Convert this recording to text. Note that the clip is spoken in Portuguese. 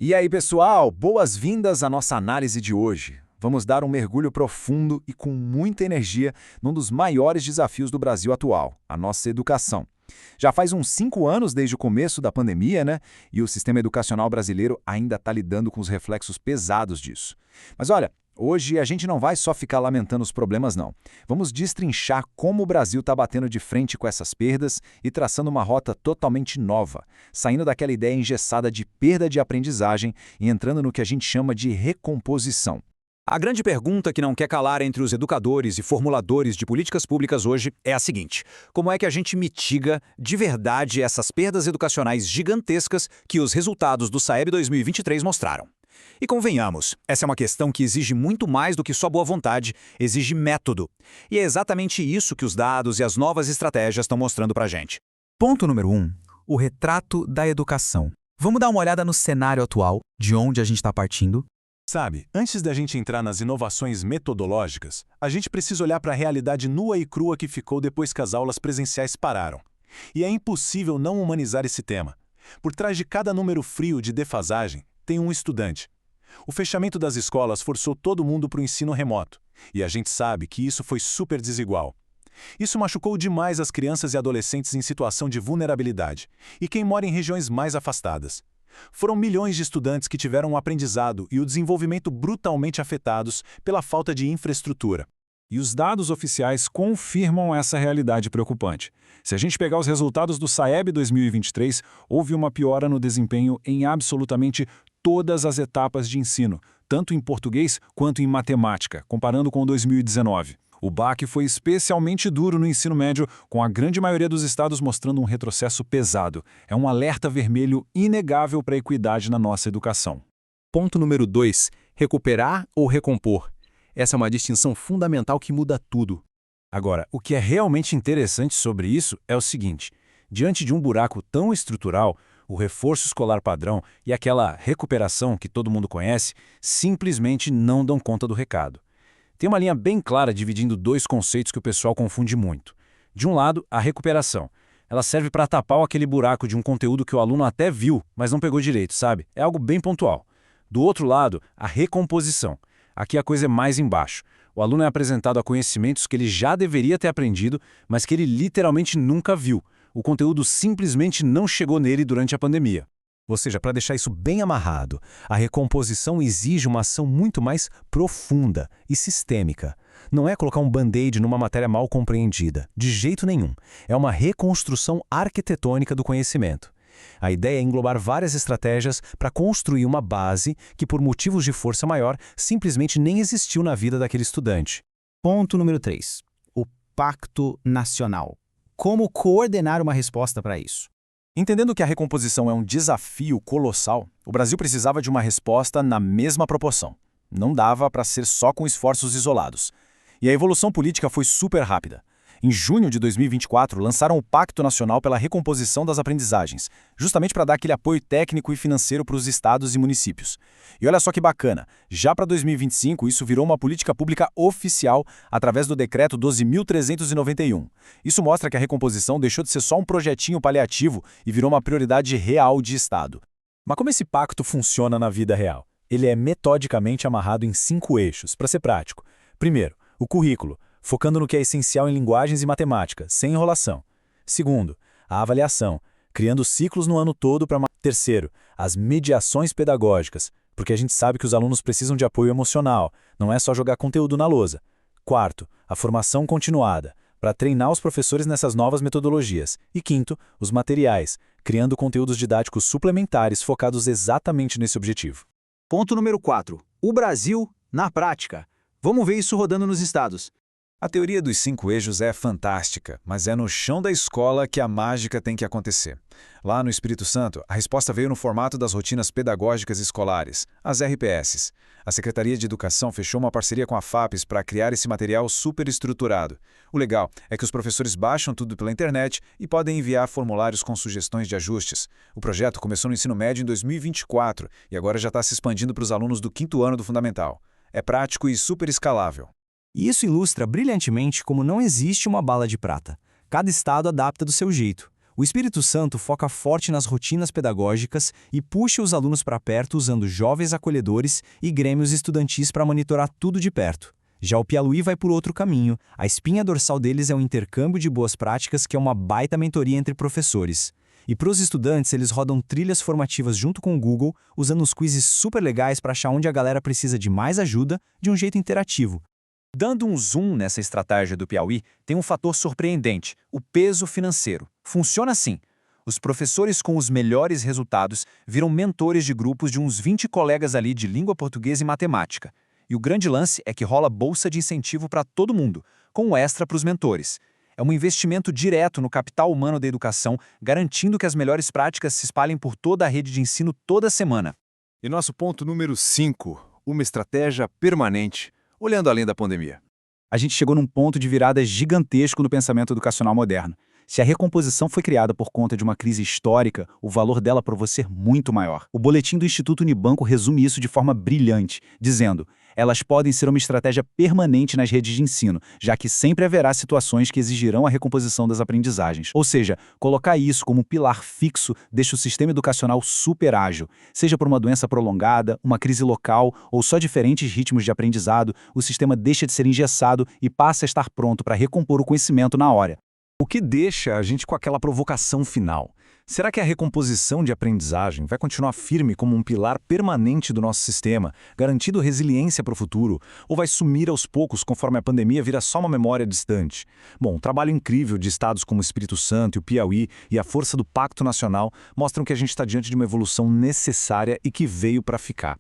E aí, pessoal, boas-vindas à nossa análise de hoje. Vamos dar um mergulho profundo e com muita energia num dos maiores desafios do Brasil atual, a nossa educação. Já faz uns 5 anos desde o começo da pandemia, né? E o sistema educacional brasileiro ainda está lidando com os reflexos pesados disso. Mas olha, hoje a gente não vai só ficar lamentando os problemas, não. Vamos destrinchar como o Brasil está batendo de frente com essas perdas e traçando uma rota totalmente nova, saindo daquela ideia engessada de perda de aprendizagem e entrando no que a gente chama de recomposição. A grande pergunta que não quer calar entre os educadores e formuladores de políticas públicas hoje é a seguinte: como é que a gente mitiga de verdade essas perdas educacionais gigantescas que os resultados do SAEB 2023 mostraram? E convenhamos, essa é uma questão que exige muito mais do que só boa vontade, exige método. E é exatamente isso que os dados e as novas estratégias estão mostrando pra gente. Ponto número 1. O retrato da educação. Vamos dar uma olhada no cenário atual, de onde a gente está partindo? Sabe, antes da gente entrar nas inovações metodológicas, a gente precisa olhar para a realidade nua e crua que ficou depois que as aulas presenciais pararam. E é impossível não humanizar esse tema. Por trás de cada número frio de defasagem, tem um estudante. O fechamento das escolas forçou todo mundo para o ensino remoto, e a gente sabe que isso foi super desigual. Isso machucou demais as crianças e adolescentes em situação de vulnerabilidade, e quem mora em regiões mais afastadas. Foram milhões de estudantes que tiveram o aprendizado e o desenvolvimento brutalmente afetados pela falta de infraestrutura. E os dados oficiais confirmam essa realidade preocupante. Se a gente pegar os resultados do SAEB 2023, houve uma piora no desempenho em absolutamente todas as etapas de ensino, tanto em português quanto em matemática, comparando com 2019. O baque foi especialmente duro no ensino médio, com a grande maioria dos estados mostrando um retrocesso pesado. É um alerta vermelho inegável para a equidade na nossa educação. Ponto número 2. Recuperar ou recompor. Essa é uma distinção fundamental que muda tudo. Agora, o que é realmente interessante sobre isso é o seguinte: diante de um buraco tão estrutural, o reforço escolar padrão e aquela recuperação que todo mundo conhece simplesmente não dão conta do recado. Tem uma linha bem clara dividindo dois conceitos que o pessoal confunde muito. De um lado, a recuperação. Ela serve para tapar aquele buraco de um conteúdo que o aluno até viu, mas não pegou direito, sabe? É algo bem pontual. Do outro lado, a recomposição. Aqui a coisa é mais embaixo. O aluno é apresentado a conhecimentos que ele já deveria ter aprendido, mas que ele literalmente nunca viu. O conteúdo simplesmente não chegou nele durante a pandemia. Ou seja, para deixar isso bem amarrado, a recomposição exige uma ação muito mais profunda e sistêmica. Não é colocar um band-aid numa matéria mal compreendida, de jeito nenhum. É uma reconstrução arquitetônica do conhecimento. A ideia é englobar várias estratégias para construir uma base que, por motivos de força maior, simplesmente nem existiu na vida daquele estudante. Ponto número 3. O Pacto Nacional. Como coordenar uma resposta para isso? Entendendo que a recomposição é um desafio colossal, o Brasil precisava de uma resposta na mesma proporção. Não dava para ser só com esforços isolados. E a evolução política foi super rápida. Em junho de 2024, lançaram o Pacto Nacional pela Recomposição das Aprendizagens, justamente para dar aquele apoio técnico e financeiro para os estados e municípios. E olha só que bacana, já para 2025 isso virou uma política pública oficial através do Decreto 12.391. Isso mostra que a recomposição deixou de ser só um projetinho paliativo e virou uma prioridade real de Estado. Mas como esse pacto funciona na vida real? Ele é metodicamente amarrado em 5 eixos, para ser prático. Primeiro, o currículo, focando no que é essencial em linguagens e matemática, sem enrolação. Segundo, a avaliação, criando ciclos no ano todo para... Terceiro, as mediações pedagógicas, porque a gente sabe que os alunos precisam de apoio emocional, não é só jogar conteúdo na lousa. Quarto, a formação continuada, para treinar os professores nessas novas metodologias. E quinto, os materiais, criando conteúdos didáticos suplementares focados exatamente nesse objetivo. Ponto número 4. O Brasil na prática. Vamos ver isso rodando nos estados. A teoria dos 5 eixos é fantástica, mas é no chão da escola que a mágica tem que acontecer. Lá no Espírito Santo, a resposta veio no formato das rotinas pedagógicas escolares, as RPSs. A Secretaria de Educação fechou uma parceria com a FAPES para criar esse material super estruturado. O legal é que os professores baixam tudo pela internet e podem enviar formulários com sugestões de ajustes. O projeto começou no ensino médio em 2024 e agora já está se expandindo para os alunos do 5º ano do Fundamental. É prático e super escalável. E isso ilustra brilhantemente como não existe uma bala de prata. Cada estado adapta do seu jeito. O Espírito Santo foca forte nas rotinas pedagógicas e puxa os alunos para perto usando jovens acolhedores e grêmios estudantis para monitorar tudo de perto. Já o Piauí vai por outro caminho. A espinha dorsal deles é o intercâmbio de boas práticas, que é uma baita mentoria entre professores. E para os estudantes, eles rodam trilhas formativas junto com o Google, usando uns quizzes super legais para achar onde a galera precisa de mais ajuda, de um jeito interativo. Dando um zoom nessa estratégia do Piauí, tem um fator surpreendente: o peso financeiro. Funciona assim. Os professores com os melhores resultados viram mentores de grupos de uns 20 colegas ali de língua portuguesa e matemática. E o grande lance é que rola bolsa de incentivo para todo mundo, com um extra para os mentores. É um investimento direto no capital humano da educação, garantindo que as melhores práticas se espalhem por toda a rede de ensino toda semana. E nosso ponto número 5, uma estratégia permanente, olhando além da pandemia. A gente chegou num ponto de virada gigantesco no pensamento educacional moderno. Se a recomposição foi criada por conta de uma crise histórica, o valor dela provou ser muito maior. O boletim do Instituto Unibanco resume isso de forma brilhante, dizendo: elas podem ser uma estratégia permanente nas redes de ensino, já que sempre haverá situações que exigirão a recomposição das aprendizagens. Ou seja, colocar isso como um pilar fixo deixa o sistema educacional super ágil. Seja por uma doença prolongada, uma crise local ou só diferentes ritmos de aprendizado, o sistema deixa de ser engessado e passa a estar pronto para recompor o conhecimento na hora. O que deixa a gente com aquela provocação final? Será que a recomposição de aprendizagem vai continuar firme como um pilar permanente do nosso sistema, garantindo resiliência para o futuro, ou vai sumir aos poucos conforme a pandemia vira só uma memória distante? Bom, o trabalho incrível de estados como o Espírito Santo e o Piauí e a força do Pacto Nacional mostram que a gente está diante de uma evolução necessária e que veio para ficar.